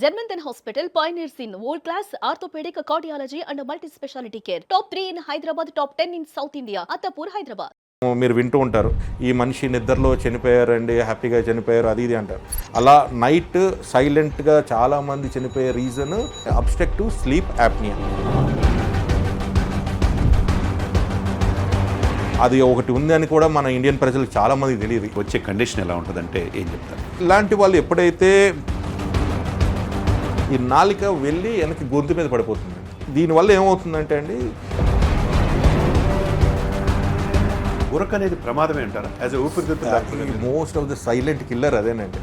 Germanton Hospital pioneers in world-class orthopedic, cardiology and multi-specialty care. Top 3 in Hyderabad, top 10 in South India. Attapur, Hyderabad. మీరు వింటూ ఉంటారు ఈ మనిషి నిద్రలో చనిపోయారండి, హ్యాపీగా చనిపోయారు, అది ఇది అంటారు. అలా నైట్ సైలెంట్గా చాలామంది చనిపోయే రీజన్ అబ్స్ట్రక్టివ్ స్లీప్ యాప్నియా. అది ఒకటి ఉంది అని కూడా మన ఇండియన్ ప్రజలకు చాలామందికి తెలియదు. వచ్చే కండిషన్ ఎలా ఉంటుందంటే ఏం చెప్తారు? ఇలాంటి వాళ్ళు ఎప్పుడైతే ఈ నాలిక వెళ్ళి వెనక్కి గొంతు మీద పడిపోతుంది, దీనివల్ల ఏమవుతుందంటే అండి, ఉరక అనేది ప్రమాదమే అంటారా? యాజ్ ఎ ఊపిరితిత్తుల most of the silent killer అదేనండి.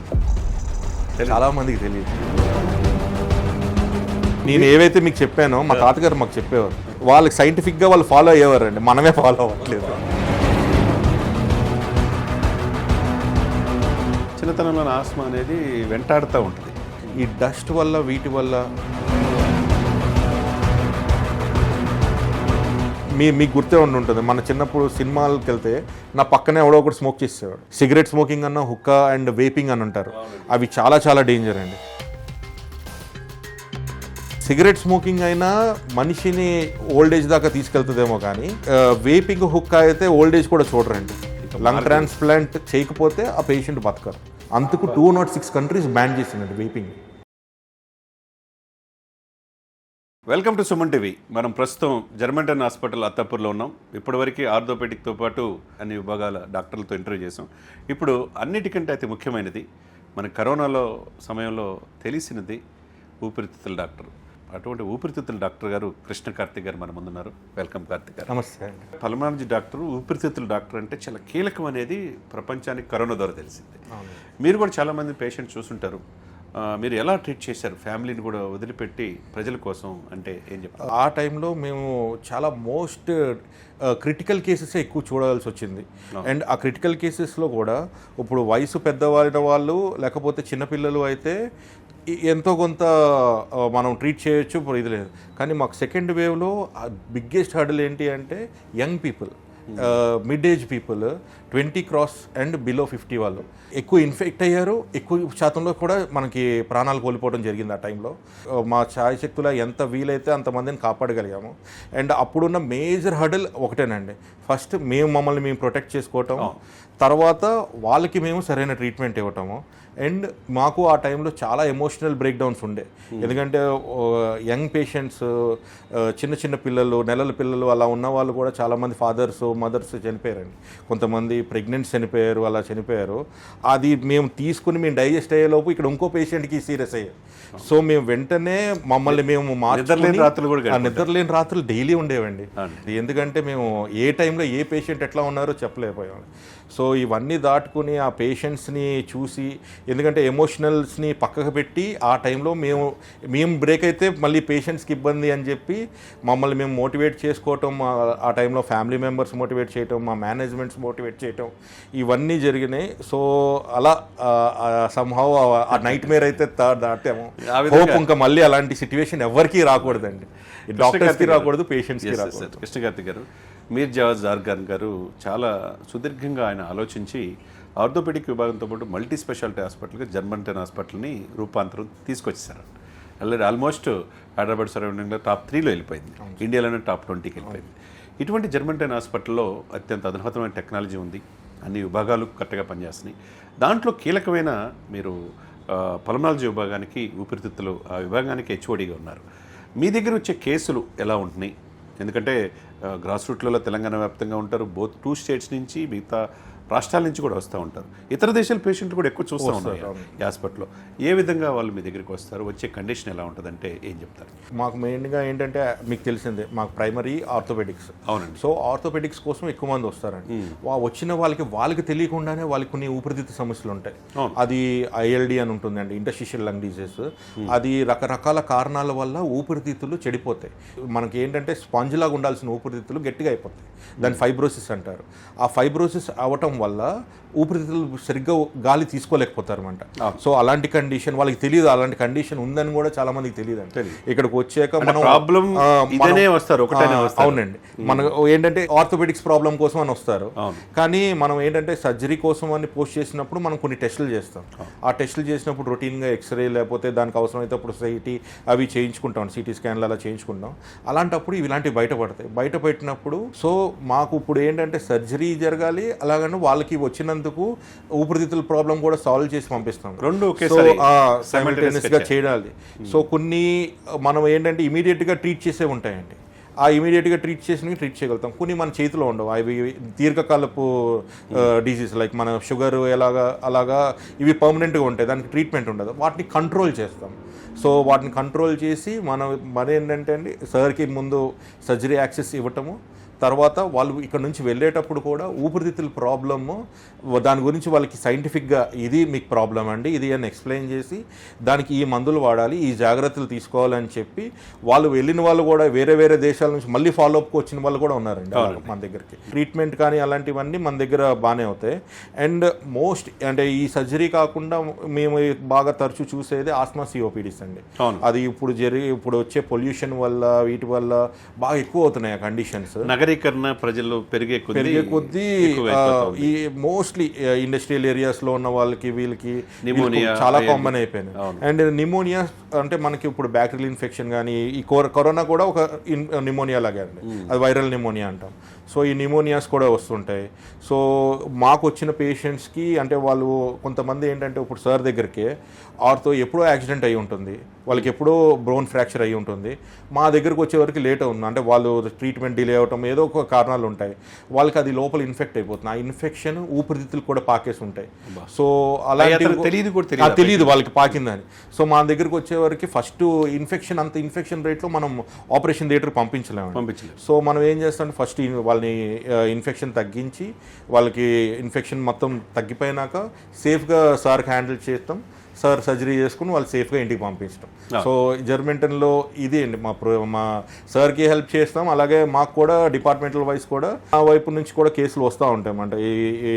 చాలామందికి తెలియదు. నేను ఏవైతే మీకు చెప్పానో మా తాతగారు మాకు చెప్పేవారు, వాళ్ళకి సైంటిఫిక్గా వాళ్ళు ఫాలో అయ్యేవారండి, మనమే ఫాలో అవ్వట్లేదు. చిన్నతనంలో ఆస్మా అనేది వెంటాడుతూ ఉంటుంది. ఈ డస్ట్ వల్ల వీటి వల్ల మీకు గుర్తే ఉంటుంది, మన చిన్నప్పుడు సినిమాలకు వెళ్తే నా పక్కనే ఎవడో ఒకటి స్మోక్ చేసేవాడు. సిగరెట్ స్మోకింగ్ అన్న, హుక్కా అండ్ వేపింగ్ అని అంటారు, అవి చాలా చాలా డేంజర్ అండి. సిగరెట్ స్మోకింగ్ అయినా మనిషిని ఓల్డ్ ఏజ్ దాకా తీసుకెళ్తుందేమో కానీ వేపింగ్, హుక్కా అయితే ఓల్డ్ ఏజ్ కూడా చూడరండి. లంగ్ ట్రాన్స్ప్లాంట్ చేయకపోతే ఆ పేషెంట్ బతకరు. అందుకు 206 కంట్రీస్ బ్యాన్ చేసిందండి vaping. Welcome to Suman TV. మనం ప్రస్తుతం జర్మంటన్ హాస్పిటల్ అత్తాపూర్లో ఉన్నాం. ఇప్పటివరకు ఆర్థోపెడిక్తో పాటు అన్ని విభాగాల డాక్టర్లతో ఇంటర్వ్యూ చేసాం. ఇప్పుడు అన్నిటికంటే అతి ముఖ్యమైనది మన కరోనాలో సమయంలో తెలిసినది ఊపిరితిత్తుల డాక్టర్. అటువంటి ఊపిరితిత్తుల డాక్టర్ గారు కృష్ణ కార్తిక్ గారు మన ముందున్నారు. వెల్కమ్ కార్తిక్ గారు. నమస్తే అండి. పల్మనాలజీ డాక్టర్, ఊపిరితిత్తుల డాక్టర్ అంటే చాలా కీలకం అనేది ప్రపంచానికి కరోనా ద్వారా తెలిసింది. మీరు కూడా చాలామంది పేషెంట్ చూసుంటారు. మీరు ఎలా ట్రీట్ చేశారు? ఫ్యామిలీని కూడా వదిలిపెట్టి ప్రజల కోసం అంటే ఏం చెప్తారు? ఆ టైంలో మేము చాలా మోస్ట్ క్రిటికల్ కేసెస్ ఎక్కువ చూడాల్సి వచ్చింది. అండ్ ఆ క్రిటికల్ కేసెస్లో కూడా ఇప్పుడు వయసు పెద్దవాళ్ళ వాళ్ళు లేకపోతే చిన్నపిల్లలు అయితే ఎంతో కొంత మనం ట్రీట్ చేయొచ్చు, ఇప్పుడు ఇది లేదు. కానీ మాకు సెకండ్ వేవ్లో బిగ్గెస్ట్ హర్డల్ ఏంటి అంటే young people, mid age people, 20 cross and below 50 వాళ్ళు ఎక్కువ ఇన్ఫెక్ట్ అయ్యారు. ఎక్కువ శాతంలో కూడా మనకి ప్రాణాలు కోల్పోవడం జరిగింది. ఆ టైంలో మా ఛాయశక్తుల ఎంత వీలైతే అంతమందిని కాపాడగలిగాము. అండ్ అప్పుడున్న మేజర్ హర్డల్ ఒకటేనండి, ఫస్ట్ మమ్మల్ని మేము ప్రొటెక్ట్ చేసుకోవటం, తర్వాత వాళ్ళకి మేము సరైన ట్రీట్మెంట్ ఇవ్వటము. అండ్ మాకు ఆ టైంలో చాలా ఎమోషనల్ బ్రేక్ డౌన్స్ ఉండే. ఎందుకంటే యంగ్ పేషెంట్స్, చిన్న చిన్న పిల్లలు, నెలల పిల్లలు అలా ఉన్న వాళ్ళు కూడా చాలామంది ఫాదర్స్, మదర్స్ చనిపోయారండి. కొంతమంది ప్రెగ్నెంట్స్ చనిపోయారు, అలా చనిపోయారు. అది మేము తీసుకుని మేము డైజెస్ట్ అయ్యేలోపు ఇక్కడ ఇంకో పేషెంట్కి సీరియస్ అయ్యారు. సో మేము వెంటనే మమ్మల్ని మేము నిద్రలేని రాత్రులు డైలీ ఉండేవండి. ఎందుకంటే మేము ఏ టైంలో ఏ పేషెంట్ ఎట్లా ఉన్నారో చెప్పలేకపోయాం. సో ఇవన్నీ దాటుకుని ఆ పేషెంట్స్ని చూసి, ఎందుకంటే ఎమోషనల్స్ని పక్కకు పెట్టి ఆ టైంలో మేము బ్రేక్ అయితే మళ్ళీ పేషెంట్స్కి ఇబ్బంది అని చెప్పి మమ్మల్ని మేము మోటివేట్ చేసుకోవటం, ఆ టైంలో ఫ్యామిలీ మెంబర్స్ మోటివేట్ చేయటం, మా మేనేజ్మెంట్స్ మోటివేట్ చేయటం, ఇవన్నీ జరిగినాయి. సో అలా సంహౌ ఆ నైట్ మేర్ అయితే దాటాము. హోప్ ఇంకా మళ్ళీ అలాంటి సిచ్యువేషన్ ఎవరికి రాకూడదండి, డాక్టర్స్కి రాకూడదు, పేషెంట్స్కి రాకూడదు. కృష్ణ కార్తిక్ గారు, మీర్ జవాజ్ జార్గాన్ గారు చాలా సుదీర్ఘంగా ఆయన ఆలోచించి ఆర్థోపెడిక్ విభాగంతో పాటు మల్టీ స్పెషాలిటీ హాస్పిటల్గా జర్మంటన్ హాస్పిటల్ని రూపాంతరం తీసుకొచ్చేసారు. ఆల్రెడీ ఆల్మోస్ట్ హైదరాబాద్ సరౌండింగ్లో టాప్ 3లో వెళ్ళిపోయింది, ఇండియాలోనే టాప్ 20కి వెళ్ళిపోయింది. ఇటువంటి జర్మంటన్ హాస్పిటల్లో అత్యంత అధునాతనమైన టెక్నాలజీ ఉంది, అన్ని విభాగాలు కరెక్ట్గా పనిచేస్తున్నాయి. దాంట్లో కీలకమైన మీరు పల్మనాలజీ విభాగానికి, ఊపిరితిత్తులు ఆ విభాగానికి హెచ్ఓడిగా ఉన్నారు. మీ దగ్గర వచ్చే కేసులు ఎలా ఉంటున్నాయి? ఎందుకంటే గ్రాస్ రూట్లలో తెలంగాణ వ్యాప్తంగా ఉంటారు, బోత్ 2 స్టేట్స్ నుంచి, మిగతా రాష్ట్రాల నుంచి కూడా వస్తూ ఉంటారు. ఇతర దేశాల పేషెంట్లు కూడా ఎక్కువ చూస్తూ ఉంటారు ఈ హాస్పిటల్లో. ఏ విధంగా వాళ్ళు మీ దగ్గరికి వస్తారు? వచ్చే కండిషన్ ఎలా ఉంటుందంటే ఏం చెప్తారు? మాకు మెయిన్గా ఏంటంటే మీకు తెలిసిందే, మాకు ప్రైమరీ ఆర్థోపెడిక్స్. అవునండి. సో ఆర్థోపెడిక్స్ కోసం ఎక్కువ మంది వస్తారండి. వచ్చిన వాళ్ళకి తెలియకుండానే వాళ్ళకి కొన్ని ఊపిరితిత్తు సమస్యలు ఉంటాయి. అది ILD అని ఉంటుందండి, ఇంటర్స్టిషియల్ లంగ్ డిసీజ్. అది రకరకాల కారణాల వల్ల ఊపిరితిత్తులు చెడిపోతాయి. మనకి ఏంటంటే స్పాంజ్ లాగా ఉండాల్సిన ఊపిరితిత్తులు గట్టిగా అయిపోతాయి, దాన్ని ఫైబ్రోసిస్ అంటారు. ఆ ఫైబ్రోసిస్ అవ్వటం అయిపోవటం వల్ల ఊపిరితిత్తులు సరిగ్గా గాలి తీసుకోలేకపోతారు అనమాట. సో అలాంటి కండిషన్ వాళ్ళకి తెలియదు, అలాంటి కండిషన్ ఉందని కూడా చాలా మందికి తెలియదు అండి. ఇక్కడికి వచ్చాక మనం ప్రాబ్లం వస్తారు. అవునండి, మన ఏంటంటే ఆర్థోపెడిక్స్ ప్రాబ్లం కోసం అని వస్తారు, కానీ మనం ఏంటంటే సర్జరీ కోసం అని పోస్ట్ చేసినప్పుడు మనం కొన్ని టెస్టులు చేస్తాం. ఆ టెస్టులు చేసినప్పుడు రొటీన్గా ఎక్స్రే లేకపోతే దానికి అవసరమైతే అప్పుడు సిటీ అవి చేయించుకుంటాం, సిటీ స్కాన్లు అలా చేయించుకుంటాం. అలాంటప్పుడు ఇలాంటివి బయటపెట్టినప్పుడు సో మాకు ఇప్పుడు ఏంటంటే సర్జరీ జరగాలి, అలాగని వాళ్ళకి వచ్చినందుకు ఊపిరితిత్తుల ప్రాబ్లం కూడా సాల్వ్ చేసి పంపిస్తాం, రెండు సైమల్టేనియస్గా చేయాలి. సో కొన్ని మనం ఏంటంటే ఇమీడియట్గా ట్రీట్ చేసే ఉంటాయండి, ఆ ఇమీడియట్గా ట్రీట్ ట్రీట్ చేయగలుగుతాం. కొన్ని మన చేతిలో ఉండవు, అవి దీర్ఘకాలపు డిసీజ్ లైక్ మన షుగర్ అలాగా ఇవి పర్మనెంట్గా ఉంటాయి, దానికి ట్రీట్మెంట్ ఉండదు, వాటిని కంట్రోల్ చేస్తాం. సో వాటిని కంట్రోల్ చేసి మన ఏంటంటే అండి సార్కి ముందు సర్జరీ యాక్సెస్ ఇవ్వటము, తర్వాత వాళ్ళు ఇక్కడ నుంచి వెళ్ళేటప్పుడు కూడా ఊపిరితిత్తుల ప్రాబ్లము దాని గురించి వాళ్ళకి సైంటిఫిక్గా ఇది మీకు ప్రాబ్లం అండి ఇది అని ఎక్స్ప్లెయిన్ చేసి దానికి ఈ మందులు వాడాలి, ఈ జాగ్రత్తలు తీసుకోవాలని చెప్పి వాళ్ళు వెళ్ళిన వాళ్ళు కూడా వేరే వేరే దేశాల నుంచి మళ్ళీ ఫాలోఅప్కి వచ్చిన వాళ్ళు కూడా ఉన్నారండి మన దగ్గరికి. ట్రీట్మెంట్ కానీ అలాంటివన్నీ మన దగ్గర బాగానే అవుతాయి. అండ్ మోస్ట్ అంటే ఈ సర్జరీ కాకుండా మేము బాగా తరచూ చూసేది ఆస్మా సిఓపిడిస్ అండి. అది ఇప్పుడు వచ్చే పొల్యూషన్ వల్ల వీటి వల్ల బాగా ఎక్కువ అవుతున్నాయి ఆ కండిషన్స్. నగరీకరణ ప్రజలు పెరిగే కొద్దీ ఈ మోస్ట్లీ ఇండస్ట్రియల్ ఏరియాస్ లో ఉన్న వాళ్ళకి వీళ్ళకి నిమోనియా చాలా కామన్ అయిపోయింది. అండ్ నిమోనియా అంటే మనకి ఇప్పుడు బ్యాక్టీరియల్ ఇన్ఫెక్షన్ కానీ ఈ కరోనా కూడా ఒక నిమోనియా లాగే అండి, అది వైరల్ నిమోనియా అంటాం. సో ఈ నిమోనియాస్ కూడా వస్తుంటాయి. సో మాకు వచ్చిన పేషెంట్స్కి అంటే వాళ్ళు కొంతమంది ఏంటంటే ఇప్పుడు సార్ దగ్గరికి ఆర్తో ఎప్పుడో యాక్సిడెంట్ అయి ఉంటుంది, వాళ్ళకి ఎప్పుడో బ్రోన్ ఫ్రాక్చర్ అయి ఉంటుంది, మా దగ్గరకు వచ్చేవరకు లేట్ అవుతుంది, అంటే వాళ్ళు ట్రీట్మెంట్ డిలే అవటం ఏదో ఒక కారణాలు ఉంటాయి, వాళ్ళకి అది లోపల ఇన్ఫెక్ట్ అయిపోతుంది, ఆ ఇన్ఫెక్షన్ ఊపిరితిత్తులు కూడా పాకేసి ఉంటాయి. సో అలా తెలియదు వాళ్ళకి పాకిందని. సో మా దగ్గరకు వచ్చేవరకు ఫస్ట్ ఇన్ఫెక్షన్ రేట్లో మనం ఆపరేషన్ థియేటర్ పంపించలేము. సో మనం ఏం చేస్తాం ఫస్ట్ వాళ్ళని ఇన్ఫెక్షన్ తగ్గించి వాళ్ళకి ఇన్ఫెక్షన్ మొత్తం తగ్గిపోయినాక సేఫ్గా సార్కి హ్యాండిల్ చేస్తాం, సార్ సర్జరీ చేసుకుని వాళ్ళు సేఫ్గా ఇంటికి పంపించడం. సో జర్మెంటన్లో ఇది అండి మా సార్కి హెల్ప్ చేస్తాం, అలాగే మాకు కూడా డిపార్ట్మెంటల్ వైజ్ కూడా ఆ వైపు నుంచి కూడా కేసులు వస్తూ ఉంటాయి.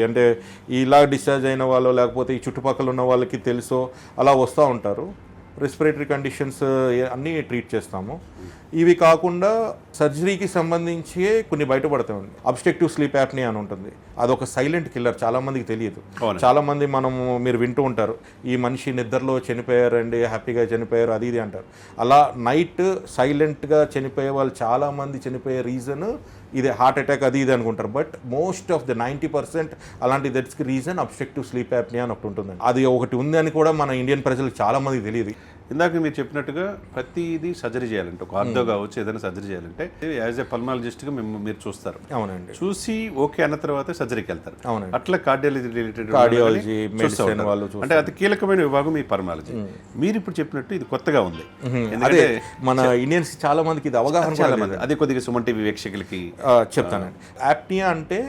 అంటే ఇలా డిశ్చార్జ్ అయిన వాళ్ళు లేకపోతే ఈ చుట్టుపక్కల ఉన్న వాళ్ళకి తెలుసో అలా వస్తూ ఉంటారు. రెస్పిరేటరీ కండిషన్స్ అన్నీ ట్రీట్ చేస్తాము. ఇవి కాకుండా సర్జరీకి సంబంధించి కొన్ని బయటపడతాయండి. అబ్స్ట్రక్టివ్ స్లీప్ యాప్నియా అని ఉంటుంది, అదొక సైలెంట్ కిల్లర్, చాలా మందికి తెలియదు. చాలా మంది మీరు వింటూ ఉంటారు ఈ మనిషి నిద్రలో చనిపోయారండి, హ్యాపీగా చనిపోయారు అది ఇది అంటారు. అలా నైట్ సైలెంట్గా చనిపోయే వాళ్ళు చాలా మంది చనిపోయే రీజన్ ఇదే, హార్ట్ అటాక్ అది ఇది అనుకుంటారు. బట్ మోస్ట్ ఆఫ్ ద 90% అలాంటి దట్స్కి రీజన్ అబ్స్ట్రక్టివ్ స్లీప్ యాప్నియా అని ఒకటి ఉంటుందండి. అది ఒకటి ఉంది అని కూడా మన ఇండియన్ ప్రజలకు చాలా మందికి తెలియదు. ఇందాక మీరు చెప్పినట్టుగా ప్రతిదీ సర్జరీ చేయాలంటే ఒక ఆర్థో కావచ్చు ఏదైనా సర్జరీ చేయాలంటే యాజ్ ఏ పల్మాలజిస్ట్గా మీరు చూస్తారు. అవునండి. చూసి ఓకే అన్న తర్వాత సర్జరీకి వెళ్తారు. అవునండి. అట్లా కార్డియాలజీ రిలేటెడ్ మెడిసిన్ వాళ్ళు అంటే అది కీలకమైన విభాగం మీ పల్మాలజీ. మీరు ఇప్పుడు చెప్పినట్టు ఇది కొత్తగా ఉంది, అదే మన ఇండియన్స్ చాలా మందికి ఇది అవగాహన చాలా మంది. అది కొద్దిగా సుమన్ టీవీ వీక్షకులకి చెప్తానండి. యాప్నియా అంటే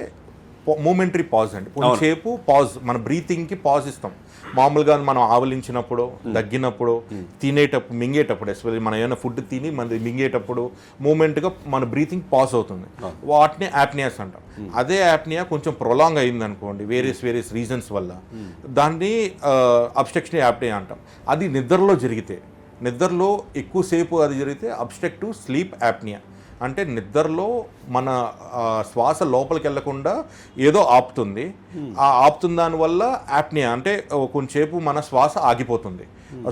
మూమెంటరీ పాజ్ అండి, కొంచెంసేపు పాజ్, మన బ్రీతింగ్కి పాజ్ ఇస్తాం. మామూలుగా మనం ఆవలించినప్పుడు, దగ్గినప్పుడు, తినేటప్పుడు, మింగేటప్పుడు, ఎస్పెషల్లీ మనం ఏమైనా ఫుడ్ తిని మన మింగేటప్పుడు మూమెంట్గా మన బ్రీతింగ్ పాజ్ అవుతుంది, వాటిని యాప్నియాస్ అంటాం. అదే యాప్నియా కొంచెం ప్రొలాంగ్ అయింది అనుకోండి వేరియస్ రీజన్స్ వల్ల, దాన్ని అబ్స్ట్రక్షన్ యాప్నియా అంటాం. అది నిద్రలో ఎక్కువసేపు అది జరిగితే అబ్స్ట్రక్టివ్ స్లీప్ యాప్నియా. అంటే నిద్రలో మన శ్వాస లోపలికి వెళ్లకుండా ఏదో ఆపుతుంది, ఆ ఆపుతున్న దానివల్ల యాప్నియా అంటే కొంచెంసేపు మన శ్వాస ఆగిపోతుంది.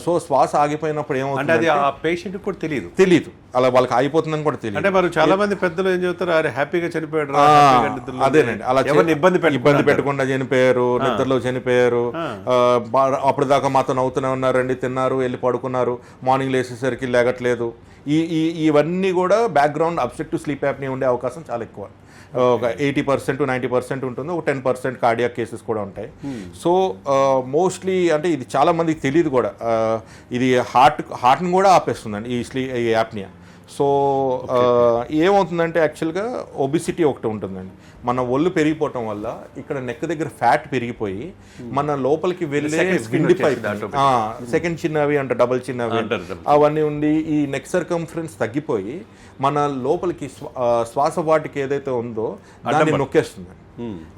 సో శ్వాస ఆగిపోయినప్పుడు ఏమవుతుంది ఆ పేషెంట్ కూడా తెలియదు అలా వాళ్ళకి ఆగిపోతుందని కూడా తెలియదు. అంటే మరి చాలా మంది పెద్దలు ఏం చెప్తారు, అరే హ్యాపీగా చనిపోయాడు, అదేనండి, అలా ఇబ్బంది పెట్టకుండా చనిపోయారు, నిద్రలో చనిపోయారు, అప్పుడు దాకా మాతో నవ్వుతూనే ఉన్నారండి, తిన్నారు, వెళ్ళి పడుకున్నారు, మార్నింగ్ లేచేసరికి లేగట్లేదు. ఇవన్నీ కూడా బ్యాక్గ్రౌండ్ అబ్స్ట్రక్టివ్ స్లీప్ యాప్నియా ఉండే అవకాశం చాలా ఎక్కువ. ఒక 80% to 90% ఉంటుంది, ఒక 10% కార్డియాక్ కేసెస్ కూడా ఉంటాయి. సో మోస్ట్లీ అంటే ఇది చాలా మందికి తెలియదు కూడా, ఇది హార్ట్ని కూడా ఆపేస్తుందండి ఈ యాప్నియా. సో ఏమవుతుందంటే యాక్చువల్గా ఒబిసిటీ ఒకటి ఉంటుందండి, మన ఒళ్ళు పెరిగిపోవటం వల్ల ఇక్కడ నెక్ దగ్గర ఫ్యాట్ పెరిగిపోయి మన లోపలికి వెళ్ళే విండ్ పైప్, సెకండ్ చిన్నవి అంటే డబుల్ చిన్నవి అవన్నీ ఉండి ఈ నెక్ సర్కంఫరెన్స్ తగ్గిపోయి మన లోపలికి శ్వాస వాటికి ఏదైతే ఉందో దాన్ని నొక్కేస్తుందండి.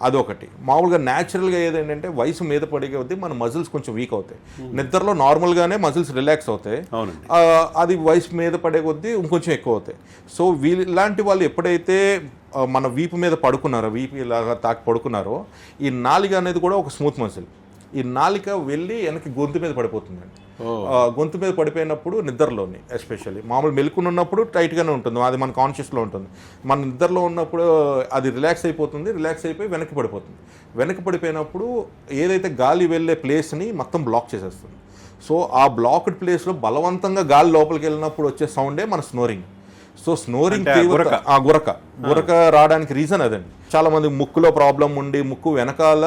అదొకటి. మామూలుగా న్యాచురల్గా ఏదేంటంటే వయసు మీద పడే కొద్దీ మన మజిల్స్ కొంచెం వీక్ అవుతాయి. నిద్రలో నార్మల్గానే మజిల్స్ రిలాక్స్ అవుతాయి, అది వయసు మీద పడే కొద్దీ ఇంకొంచెం ఎక్కువ అవుతాయి. సో ఇలాంటి వాళ్ళు ఎప్పుడైతే మన వీపు మీద పడుకున్నారో, వీపు ఇలాగా తాకి పడుకున్నారో, ఈ నాలిక అనేది కూడా ఒక స్మూత్ మజిల్. ఈ నాలిక వెళ్ళి వెనక్కి గొంతు మీద పడిపోతుందండి. గొంతు మీద పడిపోయినప్పుడు నిద్రలోని ఎస్పెషల్లీ మామూలు మెలుకుని ఉన్నప్పుడు టైట్గానే ఉంటుంది, అది మన కాన్షియస్లో ఉంటుంది. మన నిద్రలో ఉన్నప్పుడు అది రిలాక్స్ అయిపోతుంది, రిలాక్స్ అయిపోయి వెనక్కి పడిపోతుంది. వెనక్కి పడిపోయినప్పుడు ఏదైతే గాలి వెళ్ళే ప్లేస్ని మొత్తం బ్లాక్ చేసేస్తుంది. సో ఆ బ్లాక్డ్ ప్లేస్లో బలవంతంగా గాలి లోపలికి వెళ్ళినప్పుడు వచ్చే సౌండే మన స్నోరింగ్. సో స్నోరింగ్ గురక రావడానికి రీజన్ అదండి. చాలా మంది ముక్కులో ప్రాబ్లం ఉండి ముక్కు వెనకాల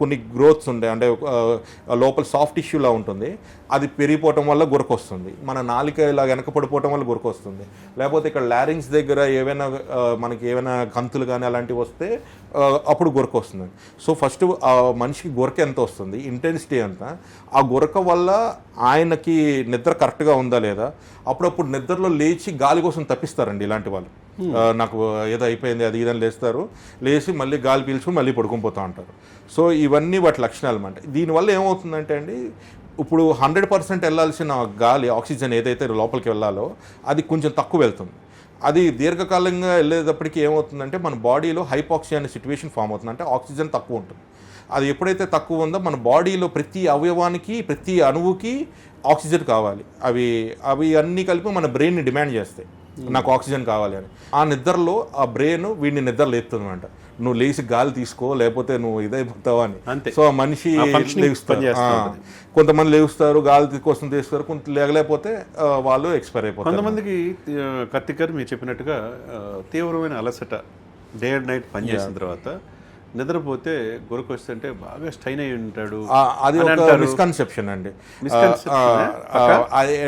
కొన్ని గ్రోత్స్ ఉంటాయి, అంటే లోపల సాఫ్ట్ టిష్యూలా ఉంటుంది, అది పెరిగిపోవటం వల్ల గురక వస్తుంది. మన నాలిక ఇలా వెనక పడిపోవటం వల్ల గురక వస్తుంది. లేకపోతే ఇక్కడ లారింగ్స్ దగ్గర ఏవైనా మనకి ఏమైనా కంతులు కానీ అలాంటివి వస్తే అప్పుడు గురక వస్తుంది. సో ఫస్ట్ ఆ మనిషికి గురక ఎంత వస్తుంది, ఇంటెన్సిటీ ఎంత, ఆ గురక వల్ల ఆయనకి నిద్ర కరెక్ట్గా ఉందా లేదా, అప్పుడప్పుడు నిద్రలో లేచి గాలి కోసం తప్పిస్తారండి ఇలాంటి వాళ్ళు. నాకు ఏదో అయిపోయింది అది ఇదని లేస్తారు, లేచి మళ్ళీ గాలి పీల్చుకుని మళ్ళీ పడుకొని పోతూ ఉంటారు. సో ఇవన్నీ వాటి లక్షణాలు అన్నమాట. దీనివల్ల ఏమవుతుందంటే అండి, ఇప్పుడు 100% వెళ్ళాల్సిన గాలి ఆక్సిజన్ ఏదైతే లోపలికి వెళ్ళాలో అది కొంచెం తక్కువ వెళ్తుంది. అది దీర్ఘకాలంగా వెళ్ళేటప్పటికి ఏమవుతుందంటే మన బాడీలో హైపాక్సియా అనే సిచ్యువేషన్ ఫామ్ అవుతుంది, అంటే ఆక్సిజన్ తక్కువ ఉంటుంది. అది ఎప్పుడైతే తక్కువ ఉందో మన బాడీలో ప్రతి అవయవానికి ప్రతి అణువుకి ఆక్సిజన్ కావాలి. అవి అన్నీ కలిపి మన బ్రెయిన్ని డిమాండ్ చేస్తాయి, నాకు ఆక్సిజన్ కావాలి అని. ఆ నిద్రలో ఆ బ్రెయిన్ వీడిని నిద్ర లేపుతుంది అనమాట, నువ్వు లేచి గాలి తీసుకో లేకపోతే నువ్వు ఇదైపోతావు అని. సో ఆ మనిషి లేస్తారు, కొంతమంది లేస్తారు గాలి కోసం తీస్తారు, కొంత లేకపోతే వాళ్ళు ఎక్స్పైర్ అయిపోతారు. కొంతమందికి కత్తికర్ మీరు చెప్పినట్టుగా తీవ్రమైన అలసట డే అండ్ నైట్ పనిచేసిన తర్వాత నిద్రపోతే గురక వస్తుంటే బాగా స్ట్రైన్ అయి ఉంటాడు, అది ఒక మిస్కన్సెప్షన్ అండి.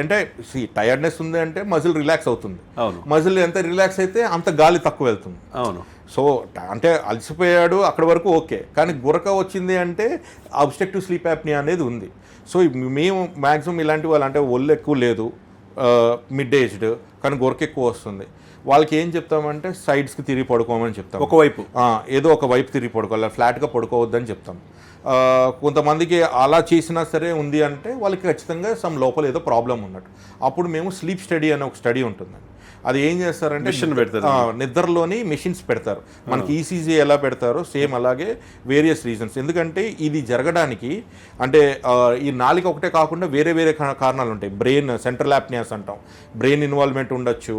అంటే టైర్డ్నెస్ ఉంది అంటే మజిల్ రిలాక్స్ అవుతుంది, మజిల్ ఎంత రిలాక్స్ అయితే అంత గాలి తక్కువ వెళ్తుంది. అవును. సో అంటే అలసిపోయాడు అక్కడి వరకు ఓకే, కానీ గురక వచ్చింది అంటే అబ్స్ట్రక్టివ్ స్లీప్ యాప్నియా అనేది ఉంది. సో మేము మ్యాక్సిమం ఇలాంటి వాళ్ళు అంటే ఒళ్ళు ఎక్కువ లేదు, మిడ్ ఏజ్డ్ కానీ గురక ఎక్కువ వస్తుంది, వాళ్ళకి ఏం చెప్తామంటే సైడ్స్కి తిరిగి పడుకోమని చెప్తాం. ఒకవైపు ఏదో ఒక వైపు తిరిగి పడుకోవాలి, ఫ్లాట్గా పడుకోవద్దని చెప్తాం. కొంతమందికి అలా చేసినా సరే ఉంది అంటే వాళ్ళకి ఖచ్చితంగా సమ్ లోపల ఏదో ప్రాబ్లం ఉన్నట్టు. అప్పుడు మేము స్లీప్ స్టడీ అనే ఒక స్టడీ ఉంటుందండి. అది ఏం చేస్తారంటే నిద్రలోని మెషిన్స్ పెడతారు, మనకి ఈసీజీ ఎలా పెడతారో సేమ్ అలాగే వేరియస్ రీజన్స్. ఎందుకంటే ఇది జరగడానికి అంటే ఈ నాలుక ఒకటే కాకుండా వేరే వేరే కారణాలు ఉంటాయి. బ్రెయిన్ సెంట్రల్ యాప్నియాస్ అంటాం, బ్రెయిన్ ఇన్వాల్వ్మెంట్ ఉండొచ్చు,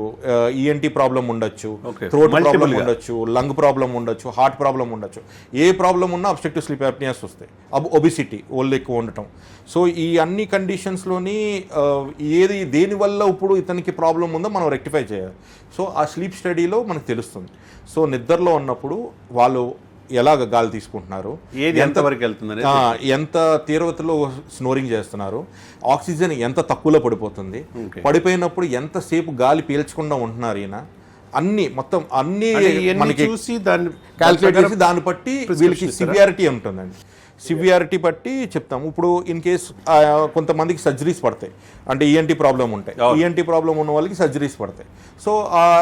ఈఎన్టీ ప్రాబ్లం ఉండొచ్చు, థ్రోట్ ప్రాబ్లం ఉండొచ్చు, లంగ్ ప్రాబ్లం ఉండొచ్చు, హార్ట్ ప్రాబ్లం ఉండొచ్చు. ఏ ప్రాబ్లం ఉన్నా అబ్స్ట్రక్టివ్ స్లీప్ యాప్నియాస్ వస్తాయి. ఒబిసిటీ, ఒళ్ళు ఎక్కువ ఉండటం. సో ఈ అన్ని కండిషన్స్లోని దేనివల్ల ఇప్పుడు ఇతనికి ప్రాబ్లం ఉందో మనం రెక్టిఫై చేయాలి. సో ఆ స్లీప్ స్టడీలో మనకు తెలుస్తుంది. సో నిద్రలో ఉన్నప్పుడు వాళ్ళు ఎలాగ గాలి తీసుకుంటున్నారు, ఎంతవరకు వెళ్తుంది, ఎంత తీవ్రతలో స్నోరింగ్ చేస్తున్నారు, ఆక్సిజన్ ఎంత తక్కువలో పడిపోతుంది, పడిపోయినప్పుడు ఎంతసేపు గాలి పీల్చకుండా ఉంటున్నారు ఈయన, మొత్తం అన్ని మనకి చూసి దాన్ని క్యాల్కులేట్ చేసి దాన్ని బట్టి వీళ్ళకి సివియారిటీ ఉంటుందండి. సివియారిటీ బట్టి చెప్తాము. ఇప్పుడు ఇన్ కేస్ కొంతమందికి సర్జరీస్ పడతాయి, అంటే ఈఎన్టీ ప్రాబ్లం ఉంటాయి, ఈఎన్టీ ప్రాబ్లం ఉన్న వాళ్ళకి సర్జరీస్ పడతాయి. సో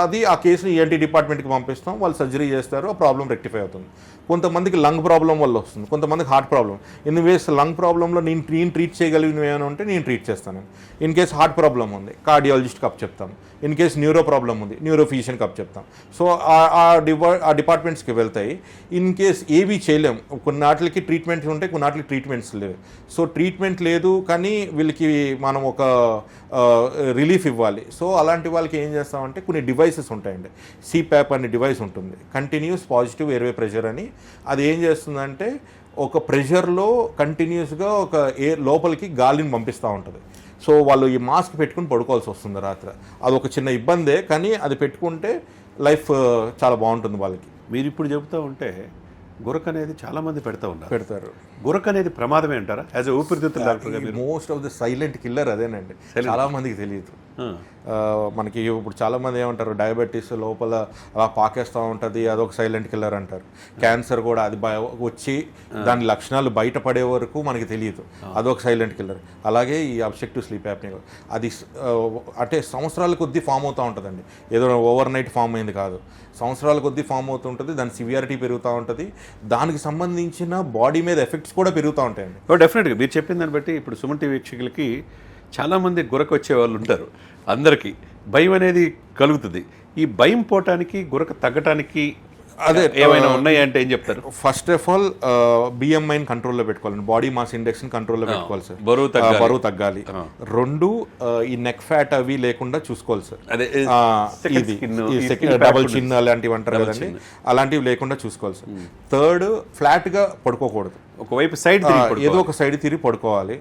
అది ఆ కేసుని ఈఎన్టీ డిపార్ట్మెంట్కి పంపిస్తాం, వాళ్ళు సర్జరీ చేస్తారు, ఆ ప్రాబ్లం రెక్టిఫై అవుతుంది. కొంతమందికి లంగ్ ప్రాబ్లం వల్ల వస్తుంది, కొంతమందికి heart problem. In ways lung ప్రాబ్లంలో నేను ట్రీట్ చేయగలిగినవి ఏమైనా ఉంటే నేను ట్రీట్ చేస్తాను. ఇన్ కేస్ హార్ట్ ప్రాబ్లం ఉంది కార్డియాలజిస్ట్కి అప్ చెప్తాం, ఇన్ కేస్ న్యూరో ప్రాబ్లం ఉంది న్యూరోఫిజిషియన్కి అప్ చెప్తాం. సో ఆ డిపార్ట్మెంట్స్కి వెళ్తాయి. ఇన్ కేస్ ఏవి చేయలేం, కొన్నాటికి ట్రీట్మెంట్స్ ఉంటాయి, కొన్నాటికి ట్రీట్మెంట్స్ లేవు. సో ట్రీట్మెంట్ లేదు కానీ వీళ్ళకి మనం ఒక రిలీఫ్ ఇవ్వాలి. సో అలాంటి వాళ్ళకి ఏం చేస్తామంటే కొన్ని డివైసెస్ ఉంటాయండి. సిప్యాప్ అనే డివైస్ ఉంటుంది, కంటిన్యూస్ పాజిటివ్ ఎయిర్వే ప్రెషర్ అని. అది ఏం చేస్తుందంటే ఒక ప్రెషర్లో కంటిన్యూస్గా ఒక లోపలికి గాలిని పంపిస్తూ ఉంటుంది. సో వాళ్ళు ఈ మాస్క్ పెట్టుకుని పడుకోవాల్సి వస్తుంది రాత్రి. అది ఒక చిన్న ఇబ్బందే, కానీ అది పెట్టుకుంటే లైఫ్ చాలా బాగుంటుంది వాళ్ళకి. మీరు ఇప్పుడు చెబుతూ ఉంటే గురక అనేది చాలా మంది పెడతారు. గురక అనేది ప్రమాదమే అంటారా? యాజ్ ఎ ఊపిరితిత్తుల doctor, most of the silent killer అదేనండి, చాలా మందికి తెలియదు. మనకి ఇప్పుడు చాలామంది ఏమంటారు, డయాబెటీస్ లోపల అలా పాకేస్తూ ఉంటుంది, అదొక సైలెంట్ కిల్లర్ అంటారు. క్యాన్సర్ కూడా అది వచ్చి దాని లక్షణాలు బయటపడే వరకు మనకి తెలియదు, అదొక సైలెంట్ కిల్లర్. అలాగే ఈ అబ్స్ట్రక్టివ్ స్లీప్ యాప్నియా అది అంటే సంవత్సరాల కొద్దీ ఫామ్ అవుతూ ఉంటుందండి, ఏదో ఓవర్ నైట్ ఫామ్ అయింది కాదు, సంవత్సరాల కొద్దీ ఫామ్ అవుతుంటుంది. దాని సివియారిటీ పెరుగుతూ ఉంటుంది, దానికి సంబంధించిన బాడీ మీద ఎఫెక్ట్స్ కూడా పెరుగుతూ ఉంటాయండి. డెఫినెట్గా మీరు చెప్పిన దాన్ని బట్టి ఇప్పుడు సుమన్ టీవీ వీక్షకులకి చాలామంది గురక వచ్చే వాళ్ళు ఉంటారు, అందరికీ భయం అనేది కలుగుతుంది. ఈ భయం పోవటానికి గురక తగ్గటానికి అదే ఏమైనా ఉన్నాయా అంటే ఏం చెప్తారు? ఫస్ట్ ఆఫ్ ఆల్ బిఎంఐని కంట్రోల్లో పెట్టుకోవాలండి, బాడీ మాస్ ఇండెక్స్ని కంట్రోల్లో పెట్టుకోవాలి సార్, బరువు తగ్గాలి. 2 ఈ నెక్ ఫ్యాట్ అవి లేకుండా చూసుకోవాలి సార్, అదే ఇది డబుల్ చిన్ అలాంటివి అంటారు కదండి, అలాంటివి లేకుండా చూసుకోవాలి సార్. 3 ఫ్లాట్గా పడుకోకూడదు, ఒకవైపు సైడ్ ఏదో ఒక సైడ్ తిరిగి పడుకోవాలి.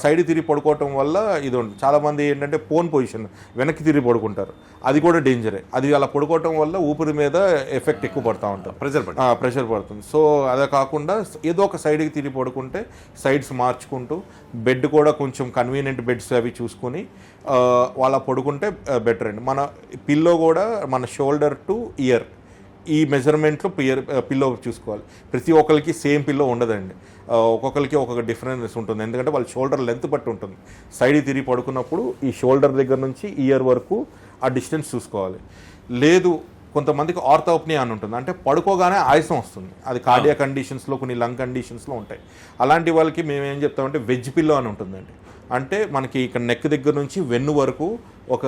సైడ్ తిరిగి పడుకోవటం వల్ల ఇది ఉంటుంది. చాలా మంది ఏంటంటే పోన్ పొజిషన్ వెనక్కి తిరిగి పడుకుంటారు, అది కూడా డేంజరే. అది అలా పడుకోవటం వల్ల ఊపిరి మీద ఎఫెక్ట్ ఎక్కువ పడుతూ ఉంటుంది, ప్రెషర్ పడుతుంది. సో అదే కాకుండా ఏదో ఒక సైడ్కి తిరిగి పడుకుంటే సైడ్స్ మార్చుకుంటూ బెడ్ కూడా కొంచెం కన్వీనియంట్ బెడ్స్ అవి చూసుకొని వాళ్ళ పడుకుంటే బెటర్ అండి. మన పిల్లో కూడా మన షోల్డర్ టు ఇయర్ ఈ మెజర్మెంట్లో పిల్లో చూసుకోవాలి. ప్రతి ఒక్కరికి సేమ్ పిల్లో ఉండదండి, ఒక్కొక్కరికి ఒక్కొక్క డిఫరెన్స్ ఉంటుంది, ఎందుకంటే వాళ్ళ షోల్డర్ లెంత్ బట్టి ఉంటుంది. సైడ్ తిరిగి పడుకున్నప్పుడు ఈ షోల్డర్ దగ్గర నుంచి ఇయర్ వరకు ఆ డిస్టెన్స్ చూసుకోవాలి. లేదు కొంతమందికి ఆర్థోప్నియా అని ఉంటుంది, అంటే పడుకోగానే ఆయాసం వస్తుంది, అది కార్డియా కండిషన్స్లో కొన్ని లంగ్ కండిషన్స్లో ఉంటాయి. అలాంటి వాళ్ళకి మేము ఏం చెప్తామంటే వెజ్ పిల్లో అని ఉంటుందండి. అంటే మనకి ఇక్కడ నెక్ దగ్గర నుంచి వెన్ను వరకు ఒక